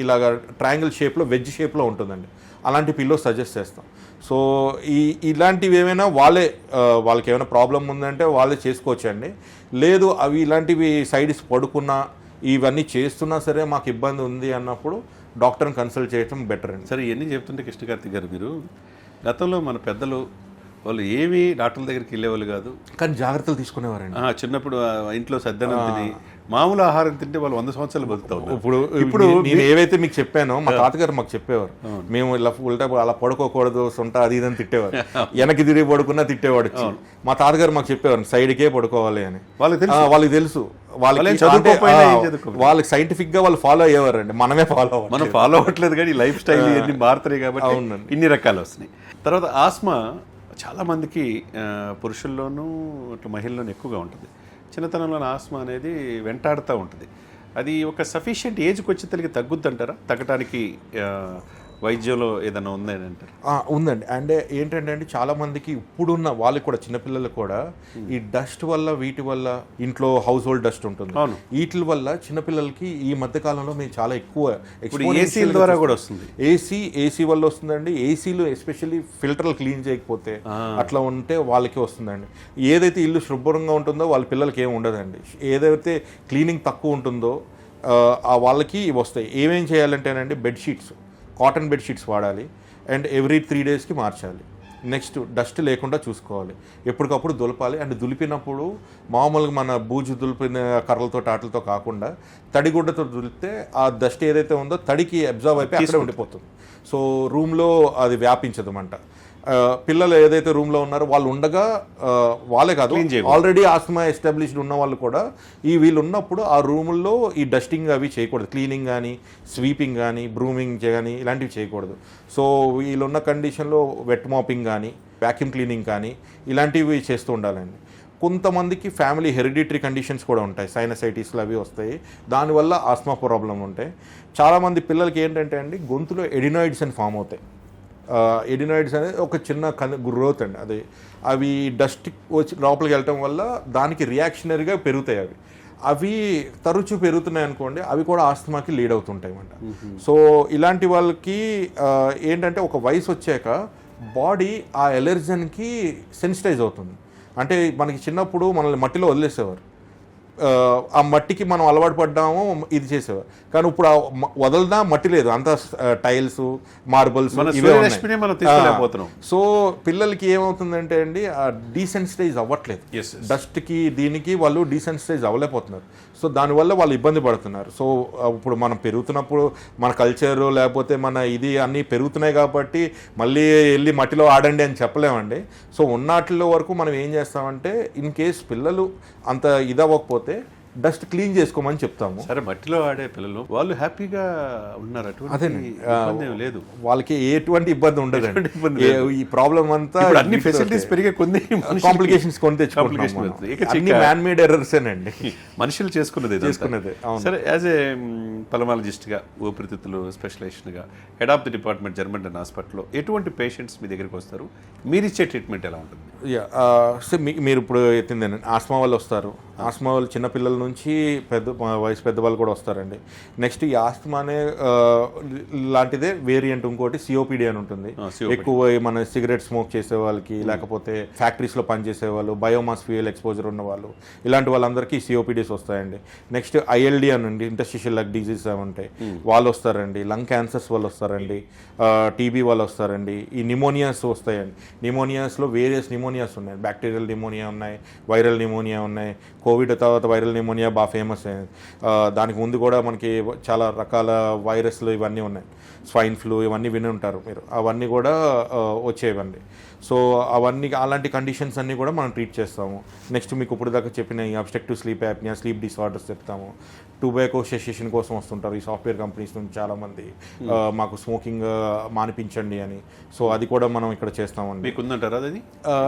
ఇలాగ ట్రయాంగిల్ షేప్లో వెజ్ షేప్లో ఉంటుందండి, అలాంటి పిల్లో సజెస్ట్ చేస్తాం. సో ఇలాంటివి ఏమైనా వాళ్ళకి ఏమైనా ప్రాబ్లం ఉందంటే వాళ్ళే చేసుకోవచ్చండి. లేదు అవి ఇలాంటివి సైడ్స్ పడుకున్నా ఇవన్నీ చేస్తున్నా సరే మాకు ఇబ్బంది ఉంది అన్నప్పుడు డాక్టర్ని కన్సల్ట్ చేయడం బెటర్ అండి. సరే ఇవన్నీ చెప్తుంటే కృష్ణకార్తిక్ గారు, మీరు గతంలో మన పెద్దలు వాళ్ళు ఏమీ డాక్టర్ల దగ్గరికి వెళ్ళేవాళ్ళు కాదు, కానీ జాగ్రత్తలు తీసుకునేవారండి. చిన్నప్పుడు ఇంట్లో సద్దనం తిని మామూలు ఆహారం తింటే వాళ్ళు 100 సంవత్సరాలు బతుకుతారు. ఇప్పుడు నేను ఏవైతే మీకు చెప్పానో మా తాతగారు మాకు చెప్పేవారు, మేము ఇలా ఉల్టా అలా పడుకోకూడదు, సొంట అది ఇదని తిట్టేవారు, వెనక్కి తిరిగి పడుకున్నా తిట్టేవాడు. మా తాతగారు మాకు చెప్పేవారు సైడ్కే పడుకోవాలి అని. వాళ్ళకి తెలుసు, వాళ్ళకి సైంటిఫిక్ గా వాళ్ళు ఫాలో అయ్యేవారండి, మనం ఫాలో అవ్వట్లేదు, కానీ లైఫ్ స్టైల్ ఇవన్నీ మారుతున్నాయి కాబట్టి ఇన్ని రకాలు వస్తున్నాయి. తర్వాత ఆస్మా చాలా మందికి పురుషుల్లోనూ అట్లా మహిళల్లోనూ ఎక్కువగా ఉంటుంది. చిన్నతనంలో ఆస్మా అనేది వెంటాడుతూ ఉంటుంది. అది ఒక సఫిషియెంట్ ఏజ్కి వచ్చేసరికి తగ్గుద్ది అంటారా? తగ్గడానికి వైద్యంలో ఏదైనా ఉందని అంటారు? ఉందండి. అంటే ఏంటంటే అండి, చాలా మందికి ఇప్పుడున్న వాళ్ళకి కూడా చిన్నపిల్లలకు కూడా ఈ డస్ట్ వల్ల వీటి వల్ల ఇంట్లో హౌస్ హోల్డ్ డస్ట్ ఉంటుంది, వీటి వల్ల చిన్నపిల్లలకి ఈ మధ్య కాలంలో మేము చాలా ఎక్కువ ఏసీ ద్వారా కూడా వస్తుంది. ఏసీ వల్ల వస్తుందండి. ఏసీలు ఎస్పెషల్లీ ఫిల్టర్లు క్లీన్ చేయకపోతే అట్లా ఉంటే వాళ్ళకి వస్తుందండి. ఏదైతే ఇల్లు శుభ్రంగా ఉంటుందో వాళ్ళ పిల్లలకి ఏమి ఉండదండి, ఏదైతే క్లీనింగ్ తక్కువ ఉంటుందో వాళ్ళకి వస్తాయి. ఏమేం చేయాలంటేనండి, బెడ్షీట్స్ కాటన్ బెడ్షీట్స్ వాడాలి, అండ్ ఎవ్రీ 3 డేస్కి మార్చాలి. నెక్స్ట్ డస్ట్ లేకుండా చూసుకోవాలి, ఎప్పటికప్పుడు దులపాలి. అండ్ దులిపినప్పుడు మామూలుగా మన బూజు దులిపిన కర్రలతో ఆటలతో కాకుండా తడిగుడ్డతో దులిపితే ఆ డస్ట్ ఏదైతే ఉందో తడికి అబ్జర్వ్ అయిపోయి అక్కడే ఉండిపోతుంది. సో రూమ్లో అది వ్యాపించదు మంట. పిల్లలు ఏదైతే రూమ్లో ఉన్నారో వాళ్ళు ఉండగా వాళ్ళే కాదు, ఆల్రెడీ ఆస్మా ఎస్టాబ్లిష్డ్ ఉన్న వాళ్ళు కూడా వీళ్ళు ఉన్నప్పుడు ఆ రూముల్లో ఈ డస్టింగ్ అవి చేయకూడదు, క్లీనింగ్ కానీ స్వీపింగ్ కానీ బ్రూమింగ్ కానీ ఇలాంటివి చేయకూడదు. సో వీళ్ళున్న కండిషన్లో వెట్ మాపింగ్ కానీ వ్యాక్యూమ్ క్లీనింగ్ కానీ ఇలాంటివి చేస్తూ ఉండాలండి. కొంతమందికి ఫ్యామిలీ హెరిడిటరీ కండిషన్స్ కూడా ఉంటాయి, సైనసైటిస్లు అవి వస్తాయి, దానివల్ల ఆస్మా ప్రాబ్లం ఉంటాయి. చాలామంది పిల్లలకి ఏంటంటే అండి, గొంతులో ఎడినాయిడ్స్ అని ఫామ్ అవుతాయి. ఎడినాయిడ్స్ అనేది ఒక చిన్న గ్రోత్ అండి, అది అవి డస్ట్ వచ్చి లోపలికి వెళ్ళటం వల్ల దానికి రియాక్షనరీగా పెరుగుతాయి. అవి తరచూ పెరుగుతున్నాయి అనుకోండి, అవి కూడా ఆస్తమాకి లీడ్ అవుతుంటాయి అన్నమాట. సో ఇలాంటి వాళ్ళకి ఏంటంటే ఒక వయసు వచ్చాక బాడీ ఆ ఎలర్జన్కి సెన్సిటైజ్ అవుతుంది. అంటే మనకి చిన్నప్పుడు మనల్ని మట్టిలో వదిలేసేవారు, ఆ మట్టికి మనం అలవాటు పడ్డాము, ఇది చేసేవారు. కానీ ఇప్పుడు వదలదా మట్టి లేదు, అంత టైల్స్ మార్బుల్స్ ఇవే ఉన్నాయి. సో పిల్లలకి ఏమవుతుందంటే అండి, డీసెన్సిటైజ్ అవ్వట్లేదు, డస్ట్కి దీనికి వాళ్ళు డీసెన్సిటైజ్ అవ్వలేకపోతున్నారు. సో దానివల్ల వాళ్ళు ఇబ్బంది పడుతున్నారు. సో ఇప్పుడు మనం పెరుగుతున్నప్పుడు మన కల్చర్ లేకపోతే మన ఇది అన్నీ పెరుగుతున్నాయి కాబట్టి మళ్ళీ వెళ్ళి మట్టిలో ఆడండి అని చెప్పలేమండి. సో ఉన్నట్లో వరకు మనం ఏం చేస్తామంటే, ఇన్ కేస్ పిల్లలు అంత ఇదవ్వకపోతే డస్ట్ క్లీన్ చేసుకోమని చెప్తాము. సరే, మట్టిలో ఆడే పిల్లలు వాళ్ళు హ్యాపీగా ఉన్నారు, అటువంటి అదేనండి. ఇబ్బంది ఏం లేదు. వాళ్ళకి ఎటువంటి ఇబ్బంది ఉండదండి. ఈ ప్రాబ్లం అంతా ఇప్పుడు అన్ని ఫెసిలిటీస్ పెరిగే కొన్ని కాంప్లికేషన్స్ కొని తెచ్చుకుంటున్నాం. అన్ని మ్యాన్ మేడ్ ఎర్రర్సేనండి, మనుషులు చేసుకున్నది. అవును. సరే, యాజ్ ఏ పల్మనాలజిస్ట్గా, ఊపిరితిత్తులు స్పెషలిస్ట్గా, హెడ్ ఆఫ్ ది డిపార్ట్మెంట్ జర్మంటన్ హాస్పిటల్లో ఎటువంటి పేషెంట్స్ మీ దగ్గరికి వస్తారు? మీరు ఇచ్చే ట్రీట్మెంట్ ఎలా ఉంటుంది? సో మీరు ఇప్పుడు ఎత్తిందేనండి, ఆస్మా వాళ్ళు వస్తారు. ఆస్మా వాళ్ళు చిన్నపిల్లల నుంచి వయసు పెద్దవాళ్ళు కూడా వస్తారండి. నెక్స్ట్ ఈ ఆస్మానే లాంటిదే వేరియంట్ ఇంకోటి సిఓపిడి అని ఉంటుంది. ఎక్కువ మన సిగరెట్ స్మోక్ చేసే వాళ్ళకి, లేకపోతే ఫ్యాక్టరీస్లో పనిచేసే వాళ్ళు, బయోమాస్ ఫ్యూయల్ ఎక్స్పోజర్ ఉన్న వాళ్ళు, ఇలాంటి వాళ్ళందరికీ సిఓపిడీస్ వస్తాయండి. నెక్స్ట్ ఐఎల్డి అని అండి, ఇంటర్స్టిషియల్ లగ్ డిజీజ్ అవి ఉంటాయి, వాళ్ళు వస్తారండి. లంగ్ క్యాన్సర్స్ వాళ్ళు వస్తారండి. టీబీ వాళ్ళు వస్తారండి. ఈ నిమోనియాస్ వస్తాయండి. నిమోనియాస్లో వేరియస్ నిమోనియాస్ ఉన్నాయి. బ్యాక్టీరియల్ నిమోనియా ఉన్నాయి, వైరల్ నిమోనియా ఉన్నాయి. కోవిడ్ తర్వాత వైరల్ నిమోనియా బాగా ఫేమస్ అయింది. దానికి ముందు కూడా మనకి చాలా రకాల వైరస్లు ఇవన్నీ ఉన్నాయి. స్వైన్ ఫ్లూ ఇవన్నీ విని ఉంటారు మీరు, అవన్నీ కూడా వచ్చేవండి. సో అవన్నీ అలాంటి కండిషన్స్ అన్నీ కూడా మనం ట్రీట్ చేస్తాము. నెక్స్ట్ మీకు ఇప్పుడు దాకా చెప్పిన ఈ obstructive sleep apnea, sleep disorders చెప్తాము. టొబాకో సెసేషన్ కోసం వస్తుంటారు ఈ సాఫ్ట్వేర్ కంపెనీస్ నుంచి చాలామంది, మాకు స్మోకింగ్ మానిపించండి అని. సో అది కూడా మనం ఇక్కడ చేస్తామండి. మీకు ఉందంటారా అది?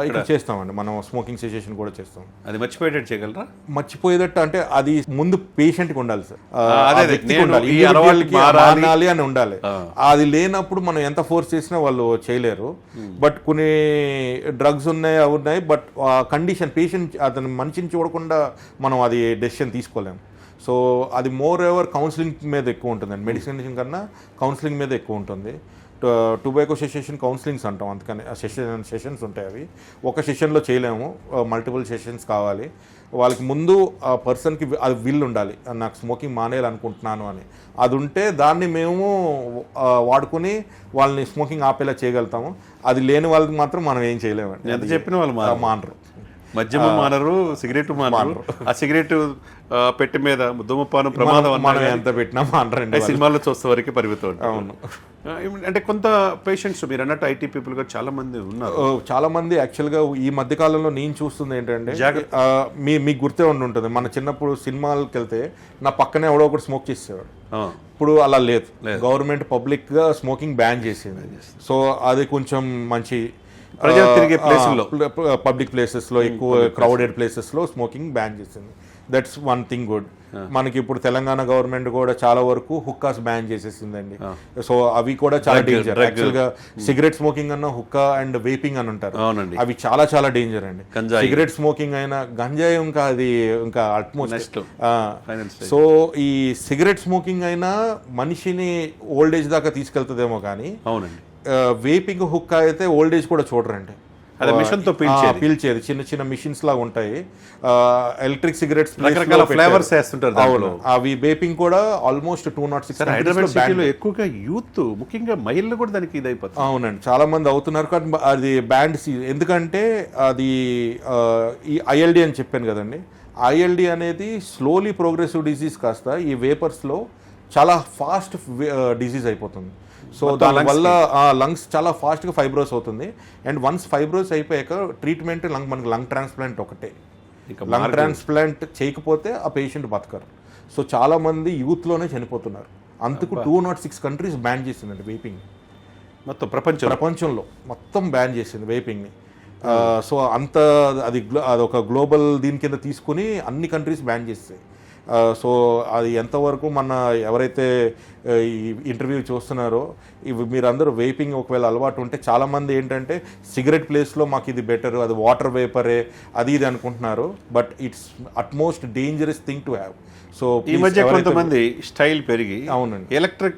ఇక్కడ చేస్తామండి, మనం స్మోకింగ్ సెసేషన్ కూడా చేస్తాం. అది మర్చిపోయేటట్టు చేయగలరా? మర్చిపోయేటట్టు అంటే అది ముందు పేషెంట్కి ఉండాలి సార్, మారాలి అని ఉండాలి. అది లేనప్పుడు మనం ఎంత ఫోర్స్ చేసినా వాళ్ళు చేయలేరు. బట్ కొన్ని డ్రగ్స్ ఉన్నాయి, అవి ఉన్నాయి, బట్ కండిషన్ పేషెంట్ అతను మనిషిని చూడకుండా మనం అది డెసిషన్ తీసుకోలేము. సో అది మోర్ ఎవర్ కౌన్సిలింగ్ మీద ఎక్కువ ఉంటుందండి, మెడిసిన్ కన్నా కౌన్సిలింగ్ మీద ఎక్కువ ఉంటుంది. టొబాకో సెషన్ కౌన్సిలింగ్స్ అంటాం, అందుకని సెషన్స్ ఉంటాయి. అవి ఒక సెషన్లో చేయలేము, మల్టిపుల్ సెషన్స్ కావాలి. వాళ్ళకి ముందు ఆ పర్సన్కి అది విల్ ఉండాలి, నాకు స్మోకింగ్ మానేయాలనుకుంటున్నాను అని. అది ఉంటే దాన్ని మేము వాడుకుని వాళ్ళని స్మోకింగ్ ఆపేలా చేయగలుగుతాము. అది లేని వాళ్ళకి మాత్రం మనం ఏం చేయలేమండి. ఎంత చెప్పిన వాళ్ళు మానరు. మద్యము మానరు, సిగరెట్ మానరు. ఆ సిగరెట్ పెట్టి మీద ధూమపానం ప్రమాదం మనం ఎంత పెట్టినా మానరండి. సినిమాల్లో చూస్తే వరకు పరిమితం. అవును. అంటే కొంత పేషెంట్స్ మీరు అన్నట్టు ఐటీ పీపుల్ గా చాలా మంది ఉన్నారు. చాలా మంది యాక్చువల్గా ఈ మధ్య కాలంలో నేను చూస్తుంది ఏంటంటే, మీకు గుర్తే ఉంటుంది, మన చిన్నప్పుడు సినిమాలకు వెళ్తే నా పక్కనే ఎవడో ఒకటి స్మోక్ చేసేవాడు. ఇప్పుడు అలా లేదు, గవర్నమెంట్ పబ్లిక్ గా స్మోకింగ్ బ్యాన్ చేసింది. సో అది కొంచెం మంచి ప్రజలు తిరిగే ప్లేసుల్లో, పబ్లిక్ ప్లేసెస్లో, ఎక్కువ క్రౌడెడ్ ప్లేసెస్లో స్మోకింగ్ బ్యాన్ చేసింది. That's one thing good. మనకి ఇప్పుడు తెలంగాణ గవర్నమెంట్ కూడా చాలా వరకు హుక్కాస్ బ్యాన్ చేసేసిందండి. సో అవి కూడా చాలా డేంజర్. యాక్చువల్గా సిగరెట్ స్మోకింగ్ అన్న హుక్కా అండ్ వేపింగ్ అని ఉంటారు, అవి చాలా చాలా డేంజర్ అండి. సిగరెట్ స్మోకింగ్ అయినా గంజాయి ఇంకా అది ఇంకా అట్మోస్ట్. సో ఈ సిగరెట్ స్మోకింగ్ అయినా మనిషిని ఓల్డ్ ఏజ్ దాకా తీసుకెళ్తుందేమో కానీ, వేపింగ్ హుక్కా అయితే ఓల్డ్ ఏజ్ కూడా చూడరండి. మిషన్తో పీల్చేది చిన్న చిన్న మిషన్స్ లాగా ఉంటాయి. ఎలక్ట్రిక్ సిగరెట్స్ రకరకాల ఫ్లేవర్స్ వేస్తుంటారు. అవి వేపింగ్ కూడా ఆల్మోస్ట్ 206. హైదరాబాద్ సిటీలో ఎక్కువగా యూత్, ముఖ్యంగా మహిళలు కూడా దానికి ఇదైపోతుంది. అవునండి, చాలా మంది అవుతున్నారు. కానీ అది బ్యాండ్ ఎందుకంటే అది ఈ ఐఎల్డి అని చెప్పాను కదండి. ఐఎల్డి అనేది స్లోలీ ప్రోగ్రెసివ్ డిజీజ్ కాస్త ఈ వేపర్స్లో చాలా ఫాస్ట్ డిజీజ్ అయిపోతుంది. సో దానివల్ల లంగ్స్ చాలా ఫాస్ట్గా ఫైబ్రోస్ అవుతుంది. అండ్ వన్స్ ఫైబ్రోస్ అయిపోయాక ట్రీట్మెంట్ మనకి లంగ్ ట్రాన్స్ప్లాంట్ ఒకటే. లంగ్ ట్రాన్స్ప్లాంట్ చేయకపోతే ఆ పేషెంట్ బతకరు. సో చాలామంది యూత్లోనే చనిపోతున్నారు. అందుకు 206 కంట్రీస్ బ్యాన్ చేసిందండి వేపింగ్. మొత్తం ప్రపంచంలో మొత్తం బ్యాన్ చేసింది వేపింగ్ని. సో అంత అదొక గ్లోబల్ దీని కింద తీసుకుని అన్ని కంట్రీస్ బ్యాన్ చేస్తాయి. సో అది ఎంతవరకు మన ఎవరైతే ఈ ఇంటర్వ్యూ చూస్తున్నారో, ఇవి మీరందరూ వేపింగ్ ఒకవేళ అలవాటు ఉంటే, చాలామంది ఏంటంటే సిగరెట్ ప్లేస్లో మాకు ఇది బెటర్, అది వాటర్ వేపరే, అది ఇది అనుకుంటున్నారు. But it's utmost dangerous thing to have. So ఈ మధ్య కొంతమంది స్టైల్ పెరిగి, అవునండి, ఎలక్ట్రిక్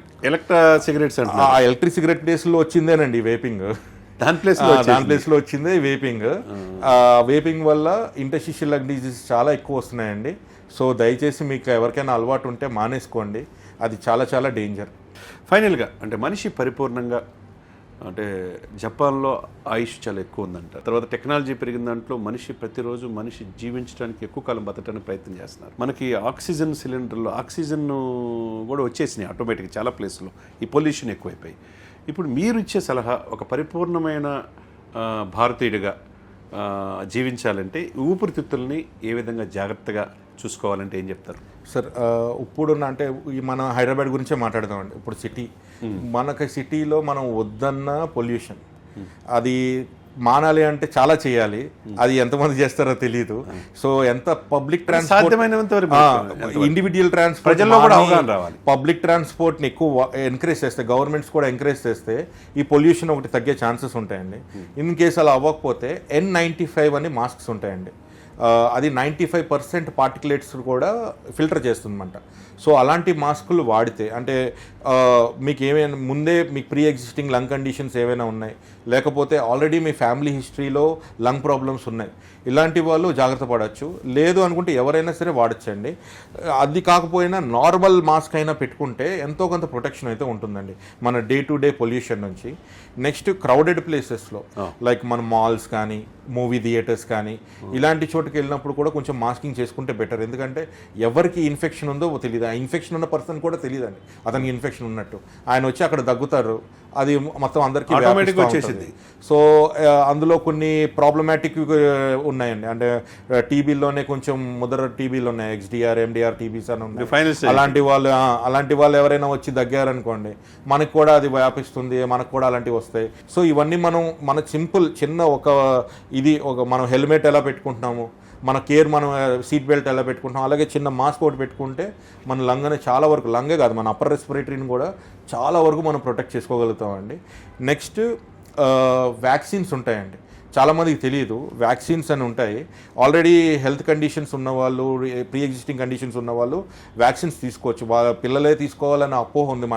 సిగరెట్స్ ఆ ఎలక్ట్రిక్ సిగరెట్ ప్లేస్లో వచ్చిందేనండి వేపింగ్. దాని ప్లేస్లో వచ్చిందే వేపింగ్. వేపింగ్ వల్ల ఇంటర్స్టిషియల్ లగ్ డిసీజ్ చాలా ఎక్కువ వస్తున్నాయండి. సో దయచేసి మీకు ఎవరికైనా అలవాటు ఉంటే మానేసుకోండి, అది చాలా చాలా డేంజర్. ఫైనల్గా అంటే మనిషి పరిపూర్ణంగా, అంటే జపాన్లో ఆయుష్ చాలా ఎక్కువ ఉందంట. తర్వాత టెక్నాలజీ పెరిగిన దాంట్లో ప్రతిరోజు మనిషి జీవించడానికి ఎక్కువ కాలం బతకడానికి ప్రయత్నం చేస్తున్నారు. మనకి ఆక్సిజన్ సిలిండర్లో ఆక్సిజన్ కూడా వచ్చేసినాయి ఆటోమేటిక్గా చాలా ప్లేస్లో, ఈ పొల్యూషన్ ఎక్కువైపోయి. ఇప్పుడు మీరు ఇచ్చే సలహా, ఒక పరిపూర్ణమైన భారతీయుడిగా జీవించాలంటే ఊపిరితిత్తుల్ని ఏ విధంగా జాగ్రత్తగా చూసుకోవాలంటే ఏం చెప్తారు? సార్ ఇప్పుడున్న అంటే ఈ మన హైదరాబాద్ గురించే మాట్లాడదామండి. ఇప్పుడు సిటీ, మనకి సిటీలో మనం వద్దన్న పొల్యూషన్, అది మానాలి అంటే చాలా చేయాలి. అది ఎంతమంది చేస్తారో తెలియదు. సో ఎంత పబ్లిక్ సాధ్యమైనంత వరకు ట్రాన్స్పోర్ట్, ఇండివిజువల్ ట్రాన్స్పోర్ట్, ప్రజల్లో కూడా అవగాహన రావాలి. పబ్లిక్ ట్రాన్స్పోర్ట్ని ఎక్కువ ఎంకరేజ్ చేస్తే, గవర్నమెంట్స్ కూడా ఎంకరేజ్ చేస్తే ఈ పొల్యూషన్ ఒకటి తగ్గే ఛాన్సెస్ ఉంటాయండి. ఇన్ కేసు అలా అవ్వకపోతే N95 అని మాస్క్స్ ఉంటాయండి. అది 95% పార్టికులేట్స్ కూడా ఫిల్టర్ చేస్తుందన్నమాట. సో అలాంటి మాస్కులు వాడితే, అంటే మీకు ఏమైనా ముందే మీకు ప్రీ ఎగ్జిస్టింగ్ లంగ్ కండిషన్స్ ఏవైనా ఉన్నాయి, లేకపోతే ఆల్రెడీ మీ ఫ్యామిలీ హిస్టరీలో లంగ్ ప్రాబ్లమ్స్ ఉన్నాయి, ఇలాంటి వాళ్ళు జాగ్రత్త పడవచ్చు. లేదు అనుకుంటే ఎవరైనా సరే వాడచ్చండి. అది కాకపోయినా నార్మల్ మాస్క్ అయినా పెట్టుకుంటే ఎంతో కొంత ప్రొటెక్షన్ అయితే ఉంటుందండి మన డే టు డే పొల్యూషన్ నుంచి. నెక్స్ట్ క్రౌడెడ్ ప్లేసెస్లో లైక్ మన మాల్స్ కానీ, మూవీ థియేటర్స్ కానీ, ఇలాంటి చోటుకి వెళ్ళినప్పుడు కూడా కొంచెం మాస్కింగ్ చేసుకుంటే బెటర్. ఎందుకంటే ఎవరికి ఇన్ఫెక్షన్ ఉందో తెలియదు, ఆ ఇన్ఫెక్షన్ ఉన్న పర్సన్ కూడా తెలియదండి అతనికి ఇన్ఫెక్షన్ ఉన్నట్టు. ఆయన వచ్చి అక్కడ దగ్గుతారు, అది మొత్తం అందరికీ ఆటోమేటిక్గా వచ్చేసింది. సో అందులో కొన్ని ప్రాబ్లమాటిక్ ఉన్నాయండి. అంటే టీబీలోనే కొంచెం ముదర టీబీలు ఉన్నాయి, XDR, MDR టీబీస్ అని ఉన్నాయి. అలాంటి వాళ్ళు ఎవరైనా వచ్చి దగ్గారనుకోండి, మనకు కూడా అది వ్యాపిస్తుంది, మనకు కూడా అలాంటివి వస్తాయి. సో ఇవన్నీ మన సింపుల్ చిన్న మనం హెల్మెట్ ఎలా పెట్టుకుంటున్నాము, మన కేర్, మనం సీట్ బెల్ట్ ఎలా పెట్టుకుంటాం, అలాగే చిన్న మాస్క్ ఒకటి పెట్టుకుంటే మన లంగ్ని చాలా వరకు, లంగే కాదు మన అప్పర్ రెస్పిరేటరీని కూడా చాలా వరకు మనం ప్రొటెక్ట్ చేసుకోగలుగుతామండి. నెక్స్ట్ వ్యాక్సిన్స్ ఉంటాయండి. చాలామందికి తెలియదు, వ్యాక్సిన్స్ అని ఉంటాయి. ఆల్రెడీ హెల్త్ కండిషన్స్ ఉన్నవాళ్ళు, ప్రీ ఎగ్జిస్టింగ్ కండిషన్స్ ఉన్నవాళ్ళు వ్యాక్సిన్స్ తీసుకోవచ్చు. వాళ్ళ పిల్లలే తీసుకోవాలని అపోహ ఉంది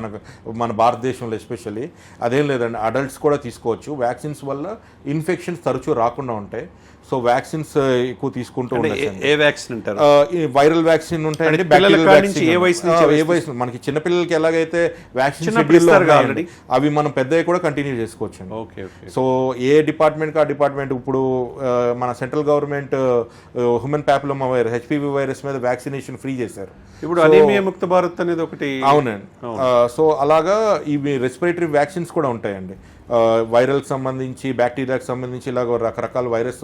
మన భారతదేశంలో ఎస్పెషల్లీ. అదేం లేదండి, అడల్ట్స్ కూడా తీసుకోవచ్చు. వ్యాక్సిన్స్ వల్ల ఇన్ఫెక్షన్స్ తరచూ రాకుండా ఉంటాయి. సో వ్యాక్సిన్స్ ఎక్కువ తీసుకుంటూ ఉంటాయి. ఏ వ్యాక్సిన్ అంటారు? వైరల్ వ్యాక్సిన్ ఉంటాయండి. ఏ వయసు మనకి చిన్నపిల్లలకి ఎలాగైతే వ్యాక్సిన్ అవి మనం పెద్దవి కూడా కంటిన్యూ చేసుకోవచ్చు. సో ఏ డిపార్ట్మెంట్కి ఆ డిపార్ట్మెంట్, ఇప్పుడు మన central government human papilloma virus, HPV virus మీద వ్యాక్సినేషన్ ఫ్రీ చేశారు. ఇప్పుడు అనీమియా ముక్త భారత్ అనేది ఒకటి. అవునండి. సో అలాగా ఇవి రెస్పిరేటరీ వ్యాక్సిన్స్ కూడా ఉంటాయండి. వైరల్కి సంబంధించి, బ్యాక్టీరియాకి సంబంధించి ఇలాగ రకరకాల వైరస్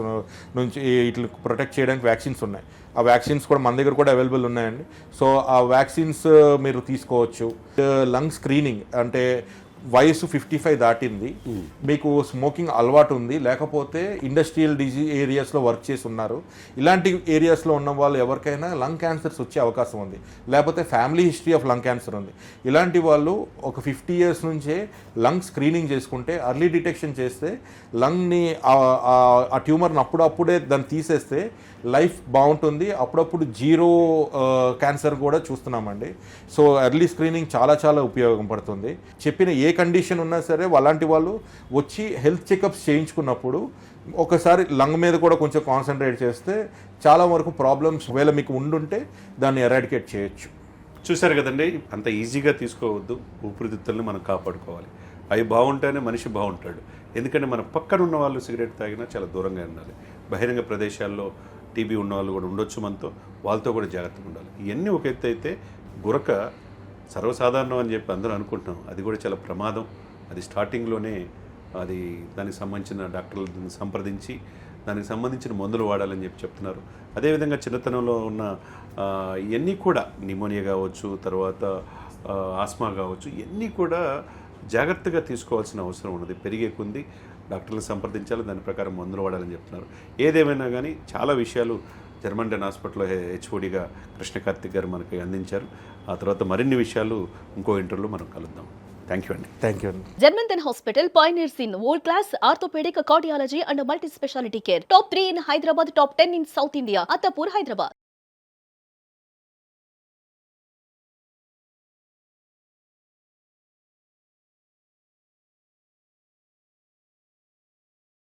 నుంచి ఇట్లా ప్రొటెక్ట్ చేయడానికి వ్యాక్సిన్స్ ఉన్నాయి. ఆ వ్యాక్సిన్స్ కూడా మన దగ్గర కూడా అవైలబుల్ ఉన్నాయండి. సో ఆ వ్యాక్సిన్స్ మీరు తీసుకోవచ్చు. లంగ్ స్క్రీనింగ్ అంటే వయసు 55 దాటింది, మీకు స్మోకింగ్ అలవాటు ఉంది, లేకపోతే ఇండస్ట్రియల్ ఏరియాస్లో వర్క్ చేసి ఉన్నారు, ఇలాంటి ఏరియాస్లో ఉన్న వాళ్ళు ఎవరికైనా లంగ్ క్యాన్సర్స్ వచ్చే అవకాశం ఉంది, లేకపోతే family history of lung cancer ఉంది, ఇలాంటి వాళ్ళు ఒక 50 years నుంచే లంగ్ స్క్రీనింగ్ చేసుకుంటే, అర్లీ డిటెక్షన్ చేస్తే, లంగ్ని ఆ ట్యూమర్ని అప్పుడప్పుడే దాన్ని తీసేస్తే లైఫ్ బాగుంటుంది. అప్పుడప్పుడు జీరో క్యాన్సర్ కూడా చూస్తున్నామండి. సో ఎర్లీ స్క్రీనింగ్ చాలా చాలా ఉపయోగపడుతుంది. చెప్పిన ఏ కండిషన్ ఉన్నా సరే అలాంటి వాళ్ళు వచ్చి హెల్త్ చెకప్స్ చేయించుకున్నప్పుడు ఒకసారి లంగ్ మీద కూడా కొంచెం కాన్సన్ట్రేట్ చేస్తే చాలా వరకు ప్రాబ్లమ్స్ ఒకవేళ మీకు ఉండుంటే దాన్ని ఎరాడికేట్ చేయొచ్చు. చూశారు కదండి, అంత ఈజీగా తీసుకోవద్దు. ఊపిరితిత్తుల్ని మనం కాపాడుకోవాలి. అవి బాగుంటేనే మనిషి బాగుంటాడు. ఎందుకంటే మన పక్కన ఉన్న వాళ్ళు సిగరెట్ తాగినా చాలా దూరంగా ఉండాలి. బహిరంగ ప్రదేశాల్లో టీబీ ఉన్న వాళ్ళు కూడా ఉండొచ్చు మనతో, వాళ్ళతో కూడా జాగ్రత్తగా ఉండాలి. ఇవన్నీ ఒక ఎత్తు అయితే గురక సర్వసాధారణం అని చెప్పి అందరూ అనుకుంటున్నాం, అది కూడా చాలా ప్రమాదం. అది స్టార్టింగ్లోనే దానికి సంబంధించిన డాక్టర్లను సంప్రదించి దానికి సంబంధించిన మందులు వాడాలని చెప్పి చెప్తున్నారు. అదేవిధంగా చిన్నతనంలో ఉన్న ఇవన్నీ కూడా నిమోనియా కావచ్చు, తర్వాత ఆస్మా కావచ్చు, ఇవన్నీ కూడా జాగ్రత్తగా తీసుకోవాల్సిన అవసరం ఉన్నది. పెరిగే కొంది డాక్టర్లను సంప్రదించాలి, దాని ప్రకారం మందులు వాడాలని చెప్తున్నారు. ఏదేమైనా కానీ చాలా విషయాలు జర్మన్ హాస్పిటల్లో HODగా కృష్ణ కార్తిక్ గారు మనకి అందించారు. ఆ తర్వాత మరిన్ని విషయాలు ఇంకో ఇంటర్వ్యూలో మనం కలుద్దాం. థ్యాంక్ యూ అండి. థ్యాంక్ యూ అండి. Germantown Hospital pioneers in world-class orthopedic cardiology and multi-speciality care. Top 3 in Hyderabad, top 10 in South India. Attapur, Hyderabad.